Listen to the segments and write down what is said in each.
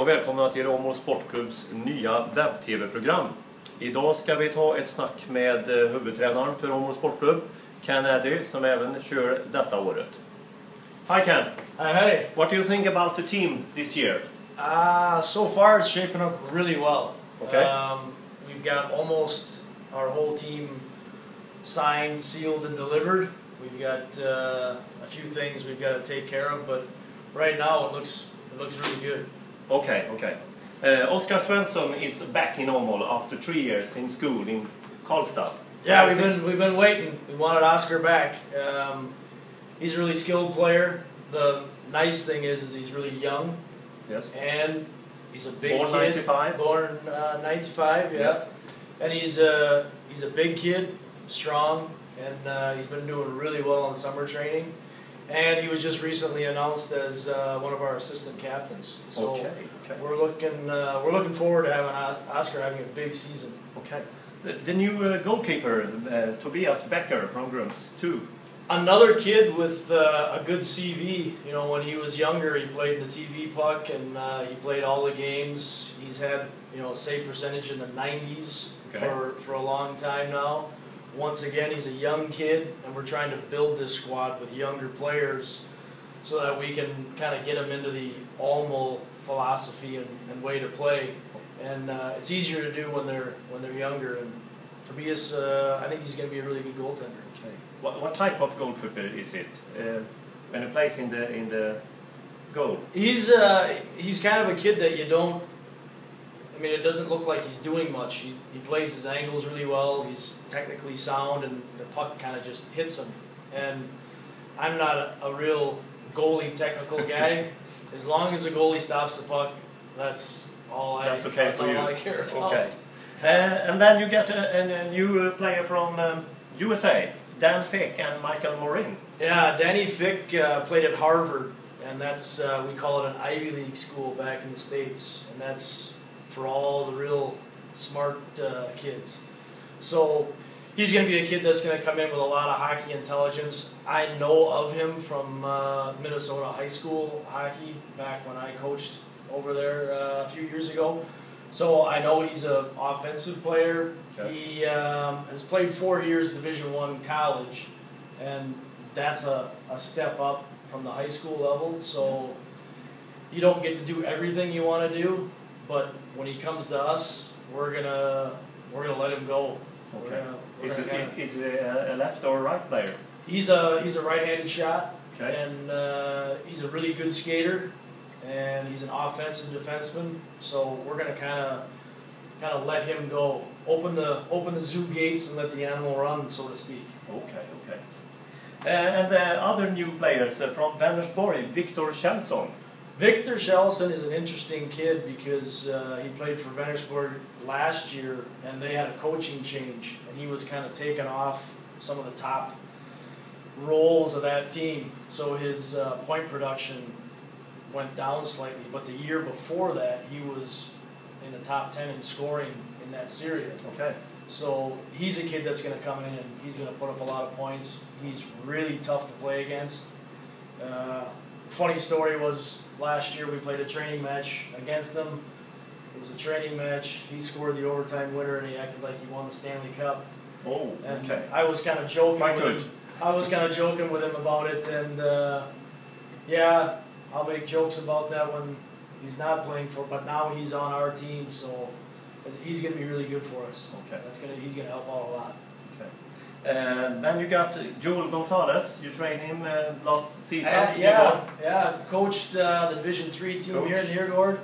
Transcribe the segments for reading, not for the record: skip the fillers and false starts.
och välkomna till Åmål Sportklubbs nya webb-tv-program. Idag ska vi ta ett snack med huvudtränaren för Åmål Sportklubb, Ken Eddy, som även kör detta året. Hi Ken. Hey. What do you think about the team this year? So far it's shaping up really well. Okay. We've got almost our whole team signed, sealed, and delivered. We've got a few things we've got to take care of, but right now it looks really good. Okay. Oskar Svensson is back in Åmål after 3 years in school in Karlstad. Yeah, we've been waiting. We wanted Oscar back. He's a really skilled player. The nice thing is he's really young. Yes. And he's a big born kid. 95. Born 95. Yeah. Yes. And he's a big kid, strong, and he's been doing really well in summer training. And he was just recently announced as one of our assistant captains. So Okay. we're looking forward to having Oscar having a big season. Okay. The new goalkeeper, Tobias Becker from Grums too. Another kid with a good CV. You know, when he was younger, he played the TV puck, and he played all the games. He's had, you know, a save percentage in the 90s for a long time now. Once again, he's a young kid, and we're trying to build this squad with younger players so that we can kind of get them into the Åmål philosophy and way to play. And it's easier to do when they're younger. And Tobias, I think he's going to be a really good goaltender. Okay. What type of goalkeeper is it? When he plays in the goal? He's kind of a kid that you don't. I mean, it doesn't look like he's doing much. He plays his angles really well. He's technically sound, and the puck kind of just hits him. And I'm not a real goalie technical guy. As long as the goalie stops the puck, that's all I care about. Okay. And then you get a new player from USA, Dan Fick and Michael Morin. Yeah, Danny Fick played at Harvard, and that's we call it an Ivy League school back in the States, and that's for all the real smart kids. So he's going to be a kid that's going to come in with a lot of hockey intelligence. I know of him from Minnesota high school hockey back when I coached over there a few years ago. So I know he's an offensive player. Okay. He has played 4 years Division I college, and that's a step up from the high school level. So you don't get to do everything you want to do, but when he comes to us, we're gonna let him go. Okay. Is he a left or right player? He's a right-handed shot, okay. And he's a really good skater, and he's an offensive defenseman. So we're gonna kind of let him go, open the zoo gates and let the animal run, so to speak. Okay. And the other new players from Vänersborg, Victor Kjellson. Victor Kjellson is an interesting kid because he played for Vänersborg last year, and they had a coaching change, and he was kind of taking off some of the top roles of that team. So his point production went down slightly, but the year before that, he was in the top 10 in scoring in that series. Okay. So he's a kid that's going to come in and he's going to put up a lot of points. He's really tough to play against. Funny story was last year we played a training match against him. It was a training match. He scored the overtime winner and he acted like he won the Stanley Cup. Oh, and okay. I was kind of joking with him about it, and yeah, I'll make jokes about that when he's not playing for. But now he's on our team, so he's going to be really good for us. Okay. He's going to help out a lot. Then you got Joel Gonzalez. You trained him last season. Yeah. Coached the Division III team here in Niergård,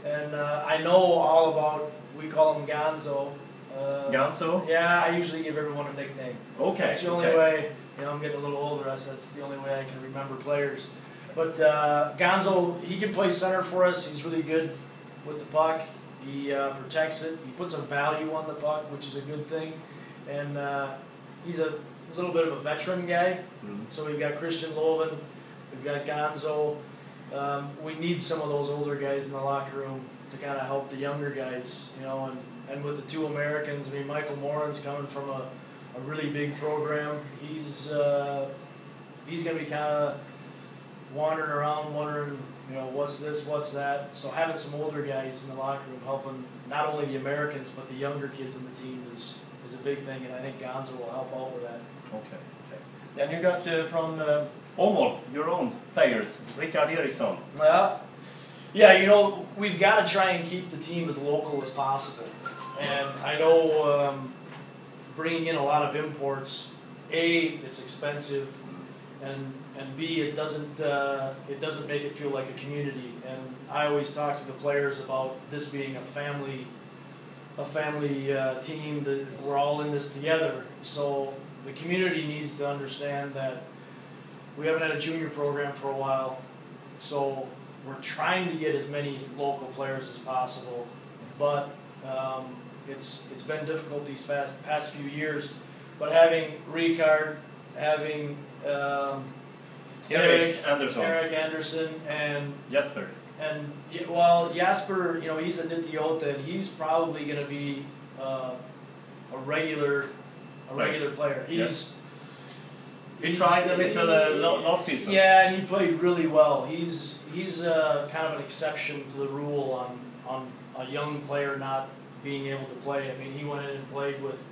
and I know all about. We call him Gonzo. Gonzo? Yeah, I usually give everyone a nickname. Okay. That's the only way. You know, I'm getting a little older. That's the only way I can remember players. But Gonzo, he can play center for us. He's really good with the puck. He protects it. He puts a value on the puck, which is a good thing. And he's a little bit of a veteran guy. Mm-hmm. So we've got Christian Loven, we've got Gonzo. We need some of those older guys in the locker room to kind of help the younger guys, you know. And with the two Americans, I mean, Michael Morin's coming from a really big program. He's going to be kind of wandering around, wondering You know, what's this, what's that. So having some older guys in the locker room helping not only the Americans but the younger kids in the team is a big thing, and I think Gonzo will help out with that. Okay. And you got from Åmål, your own players, Rickard Eriksson. Yeah, you know, we've got to try and keep the team as local as possible. And I know bringing in a lot of imports, A, it's expensive, and B, it doesn't make it feel like a community. And I always talk to the players about this being a family team, that we're all in this together. So the community needs to understand that we haven't had a junior program for a while, so we're trying to get as many local players as possible, but it's been difficult these past few years. But having Ricard, having Eric Anderson, and Jesper. And well, Jasper, you know, he's a Nitiota, and he's probably going to be a regular player. He tried a little last season. Yeah, and he played really well. He's kind of an exception to the rule on a young player not being able to play. I mean, he went in and played with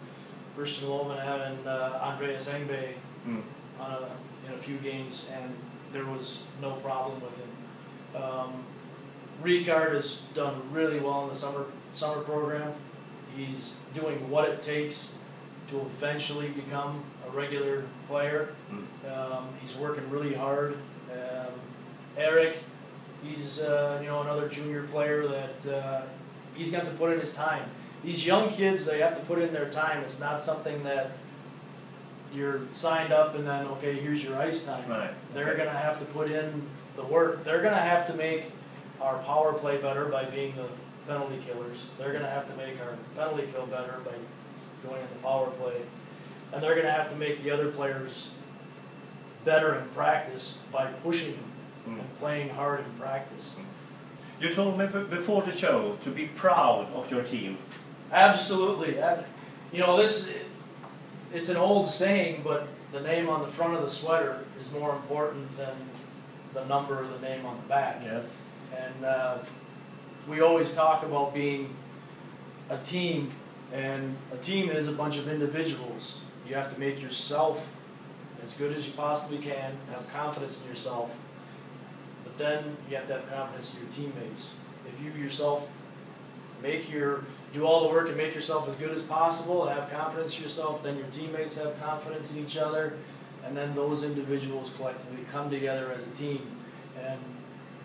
Christian Lomanev and Andreas Engbe in a few games, and there was no problem with him. Ricard has done really well in the summer program. He's doing what it takes to eventually become a regular player. He's working really hard. Eric, he's another junior player that he's got to put in his time. These young kids, they have to put in their time. It's not something that you're signed up and then, okay, here's your ice time. Right. They're going to have to put in the work. They're going to have to make our power play better by being the penalty killers. They're going to have to make our penalty kill better by going in the power play. And they're going to have to make the other players better in practice by pushing them and playing hard in practice. You told me before the show to be proud of your team. Absolutely. You know, it's an old saying, but the name on the front of the sweater is more important than the number or the name on the back. Yes. And we always talk about being a team, and a team is a bunch of individuals. You have to make yourself as good as you possibly can, have confidence in yourself, but then you have to have confidence in your teammates. If you yourself do all the work and make yourself as good as possible and have confidence in yourself, then your teammates have confidence in each other, and then those individuals collectively come together as a team. And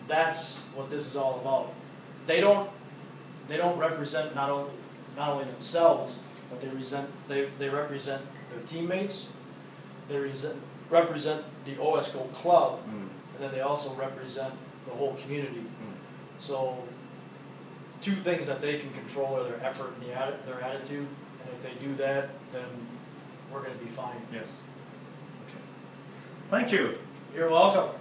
that's what this is all about. They don't represent not only themselves, but they represent their teammates. They represent the OSCO club, and then they also represent the whole community. So, two things that they can control are their effort and their attitude, and if they do that, then we're going to be fine. Yes. Okay. Thank you. You're welcome.